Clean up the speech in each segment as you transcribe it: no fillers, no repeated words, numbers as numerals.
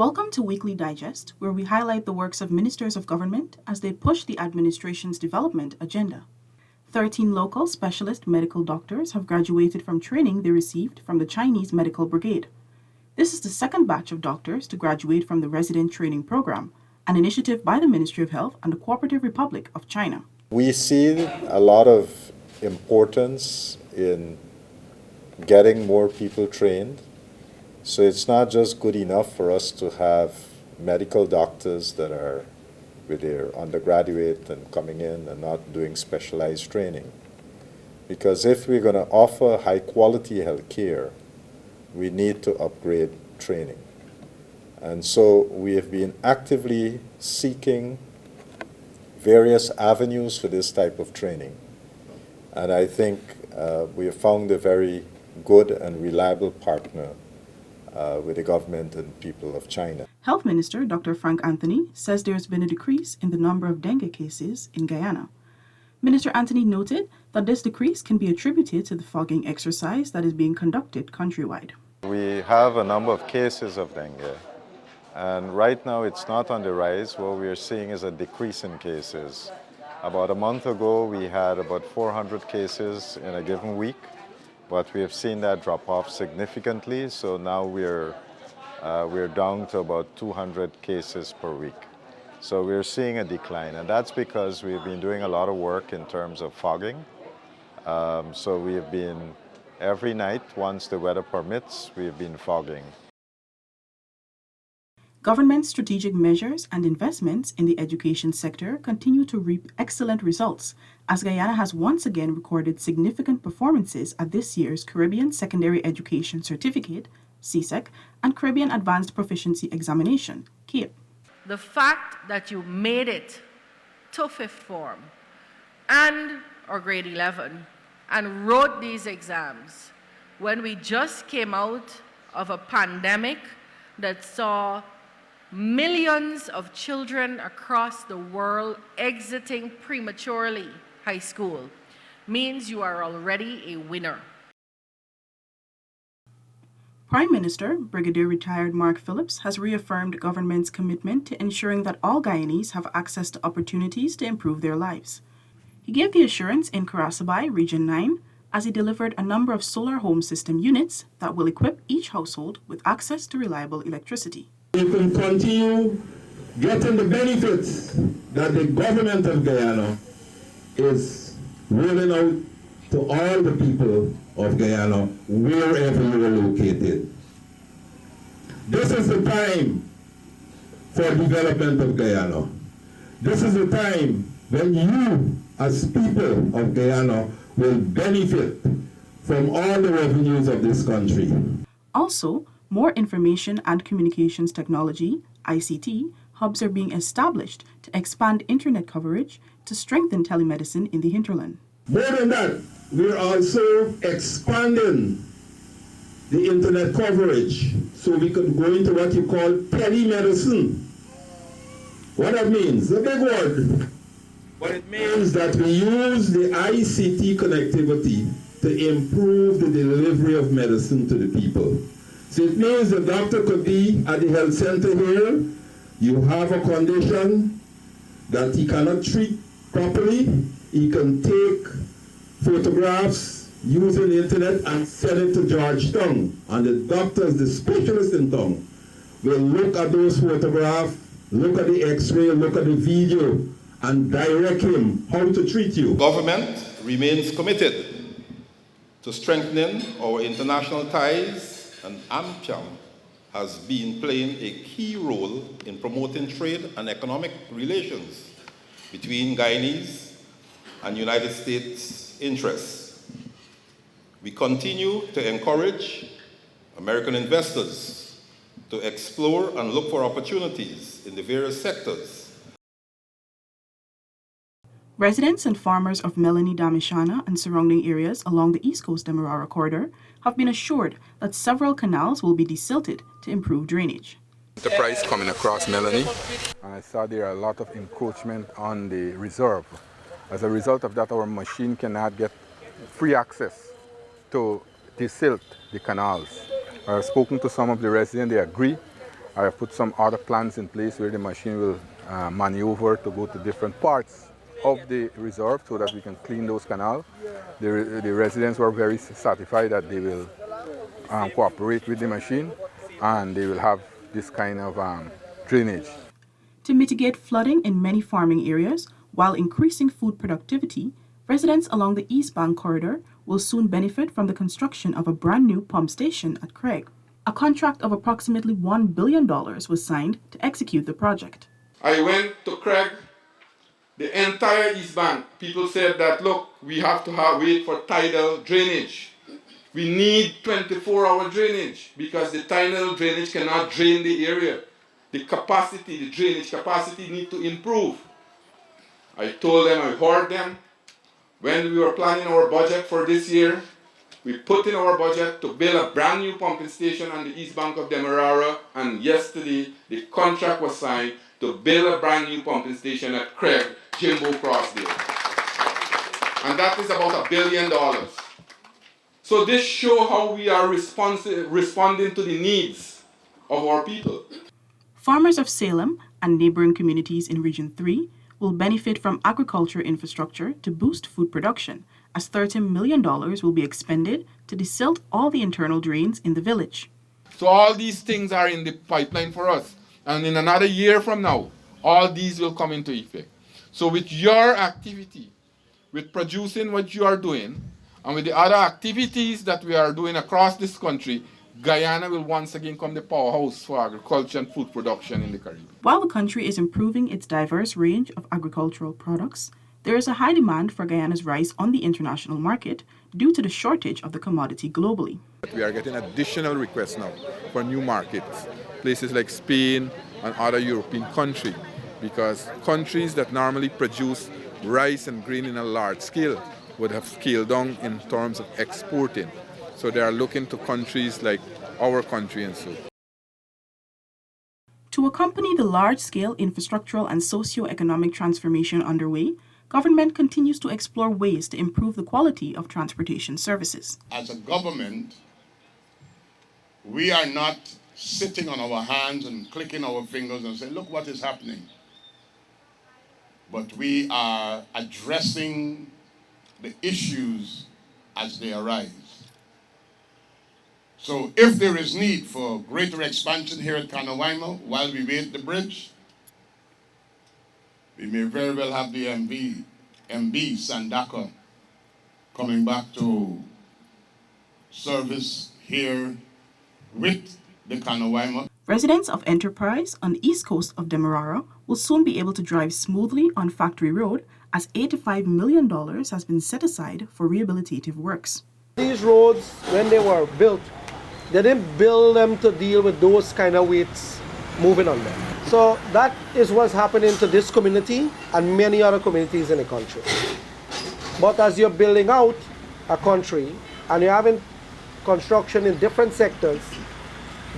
Welcome to Weekly Digest, where we highlight the works of ministers of government as they push the administration's development agenda. 13 local specialist medical doctors have graduated from training they received from the Chinese Medical Brigade. This is the second batch of doctors to graduate from the Resident Training Program, an initiative by the Ministry of Health and the Cooperative Republic of China. We see a lot of importance in getting more people trained. So it's not just good enough for us to have medical doctors that are with their undergraduate and coming in and not doing specialized training. Because if we're going to offer high quality health care, we need to upgrade training. And so we have been actively seeking various avenues for this type of training. And I think we have found a very good and reliable partner with the government and people of China. Health Minister Dr. Frank Anthony says there has been a decrease in the number of dengue cases in Guyana. Minister Anthony noted that this decrease can be attributed to the fogging exercise that is being conducted countrywide. We have a number of cases of dengue, and right now it's not on the rise. What we are seeing is a decrease in cases. About a month ago, we had about 400 cases in a given week, but we have seen that drop off significantly, so now we're down to about 200 cases per week. So we're seeing a decline, and that's because we've been doing a lot of work in terms of fogging. So we have been, every night, once the weather permits, we've been fogging. Government strategic measures and investments in the education sector continue to reap excellent results, as Guyana has once again recorded significant performances at this year's Caribbean Secondary Education Certificate, CSEC, and Caribbean Advanced Proficiency Examination, CAPE. The fact that you made it to fifth form or grade 11 and wrote these exams when we just came out of a pandemic that saw millions of children across the world exiting prematurely high school means you are already a winner. Prime Minister, Brigadier Retired Mark Phillips, has reaffirmed government's commitment to ensuring that all Guyanese have access to opportunities to improve their lives. He gave the assurance in Carasabai, Region 9, as he delivered a number of solar home system units that will equip each household with access to reliable electricity. You can continue getting the benefits that the government of Guyana is rolling out to all the people of Guyana, wherever you are located. This is the time for development of Guyana. This is the time when you, as people of Guyana, will benefit from all the revenues of this country. Also, more information and communications technology, ICT, hubs are being established to expand internet coverage to strengthen telemedicine in the hinterland. More than that, we're also expanding the internet coverage so we could go into what you call telemedicine. What that means, a big word, but it means that we use the ICT connectivity to improve the delivery of medicine to the people. So it means the doctor could be at the health center here, you have a condition that he cannot treat properly, he can take photographs using the internet and send it to Georgetown. And the doctors, the specialists in town, will look at those photographs, look at the x-ray, look at the video, and direct him how to treat you. Government remains committed to strengthening our international ties, and AmCham has been playing a key role in promoting trade and economic relations between Guyanese and United States interests. We continue to encourage American investors to explore and look for opportunities in the various sectors. Residents and farmers of Melanie Damishana and surrounding areas along the East Coast Demerara corridor have been assured that several canals will be desilted to improve drainage. Enterprise coming across Melanie. I saw there are a lot of encroachment on the reserve. As a result of that, our machine cannot get free access to desilt the canals. I've spoken to some of the residents, they agree I have put some other plans in place where the machine will maneuver to go to different parts of the reserve so that we can clean those canals. The residents were very satisfied that they will cooperate with the machine and they will have this kind of drainage. To mitigate flooding in many farming areas while increasing food productivity, residents along the East Bank corridor will soon benefit from the construction of a brand new pump station at Craig. A contract of approximately $1 billion was signed to execute the project. I went to Craig, the entire East Bank. People said that, look, we have to wait for tidal drainage. We need 24-hour drainage because the tidal drainage cannot drain the area. The drainage capacity need to improve. I told them, I heard them. When we were planning our budget for this year, we put in our budget to build a brand new pumping station on the East Bank of Demerara, and yesterday the contract was signed to build a brand new pumping station at Craig, Jimbo Crossdale. And that is about $1 billion. So this shows how we are responding to the needs of our people. Farmers of Salem and neighboring communities in Region 3 will benefit from agriculture infrastructure to boost food production, as $30 million will be expended to desilt all the internal drains in the village. So all these things are in the pipeline for us. And in another year from now, all these will come into effect. So with your activity, with producing what you are doing, and with the other activities that we are doing across this country, Guyana will once again become the powerhouse for agriculture and food production in the Caribbean. While the country is improving its diverse range of agricultural products, there is a high demand for Guyana's rice on the international market due to the shortage of the commodity globally. We are getting additional requests now for new markets, places like Spain and other European countries, because countries that normally produce rice and grain in a large scale would have scaled down in terms of exporting. So they are looking to countries like our country and so. To accompany the large-scale infrastructural and socio-economic transformation underway, government continues to explore ways to improve the quality of transportation services. As a government, we are not sitting on our hands and clicking our fingers and saying, look what is happening. But we are addressing the issues as they arise. So if there is need for greater expansion here at Kanawaima while we wait the bridge, we may very well have the MB Sandaka coming back to service here with the Kanawaima. Residents of Enterprise on the east coast of Demerara will soon be able to drive smoothly on Factory Road as $85 million has been set aside for rehabilitative works. These roads, when they were built, they didn't build them to deal with those kind of weights moving on them. So that is what's happening to this community and many other communities in the country. But as you're building out a country and you're having construction in different sectors,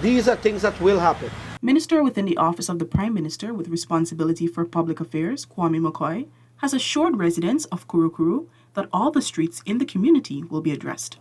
these are things that will happen. Minister within the Office of the Prime Minister with responsibility for public affairs, Kwame McCoy, has assured residents of Kurukuru that all the streets in the community will be addressed.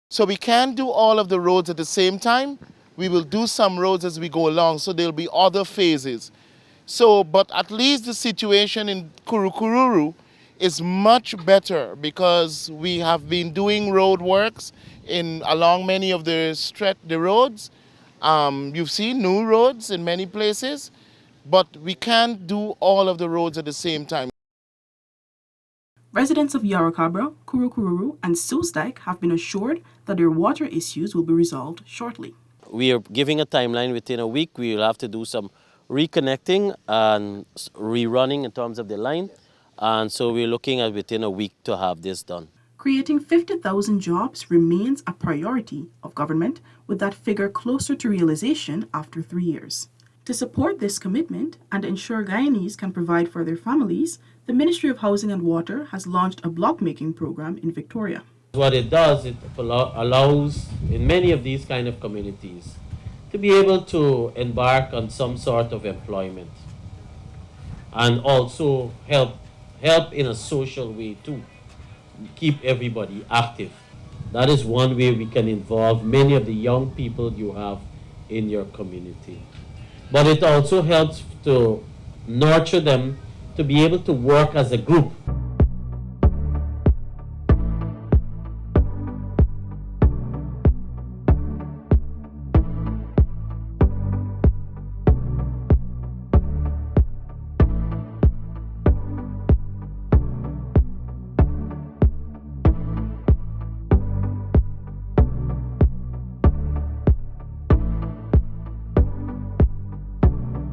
So we can't do all of the roads at the same time. We will do some roads as we go along, so there'll be other phases. So, but at least the situation in Kurukuru is much better because we have been doing road works along many of the roads. You've seen new roads in many places, but we can't do all of the roads at the same time. Residents of Yarracabra, Kurukuru, and Sousdike have been assured that their water issues will be resolved shortly. We are giving a timeline within a week. We will have to do some reconnecting and rerunning in terms of the line. And so we're looking at within a week to have this done. Creating 50,000 jobs remains a priority of government, with that figure closer to realization after 3 years. To support this commitment and ensure Guyanese can provide for their families, the Ministry of Housing and Water has launched a block-making program in Victoria. What it does, it allows in many of these kind of communities to be able to embark on some sort of employment and also help in a social way too, keep everybody active. That is one way we can involve many of the young people you have in your community. but it also helps to nurture them to be able to work as a group.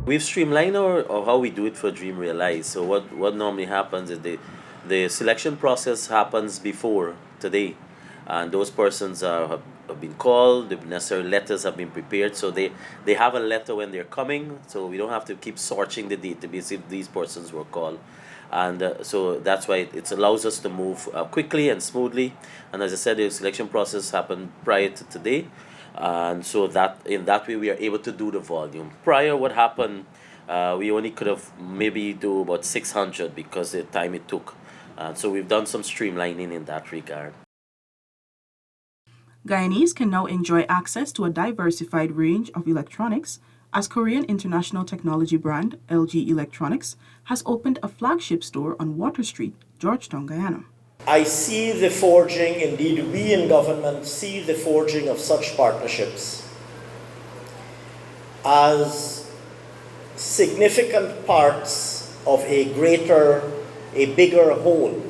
We've streamlined or how we do it for Dream Realize. So what normally happens is the selection process happens before today, and those persons have been called, the necessary letters have been prepared, so they have a letter when they're coming, so we don't have to keep searching the database if these persons were called. And so that's why it allows us to move quickly and smoothly. And as I said, the selection process happened prior to today. And so that in that way we are able to do the volume. Prior, what happened, we only could have maybe do about 600 because the time it took. So we've done some streamlining in that regard. Guyanese can now enjoy access to a diversified range of electronics as Korean international technology brand LG Electronics has opened a flagship store on Water Street, Georgetown, Guyana. I see the forging, indeed we in government see the forging of such partnerships as significant parts of a bigger whole.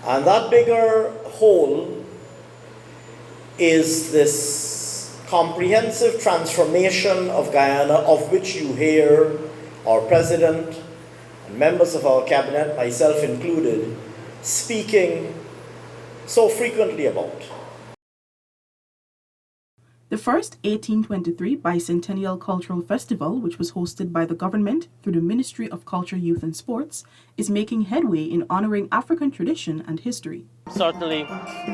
And that bigger whole is this comprehensive transformation of Guyana, of which you hear our president and members of our cabinet, myself included, speaking so frequently about. The first 1823 Bicentennial Cultural Festival, which was hosted by the government through the Ministry of Culture, Youth and Sports, is making headway in honoring African tradition and history. Certainly,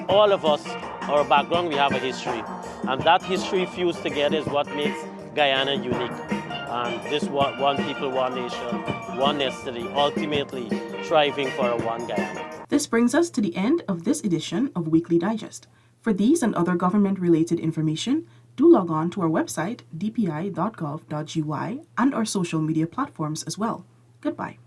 all of us, our background, we have a history. And that history fused together is what makes Guyana unique. And this one people, one nation, one destiny, ultimately striving for a one Guyana. This brings us to the end of this edition of Weekly Digest. For these and other government-related information, do log on to our website, dpi.gov.gy, and our social media platforms as well. Goodbye.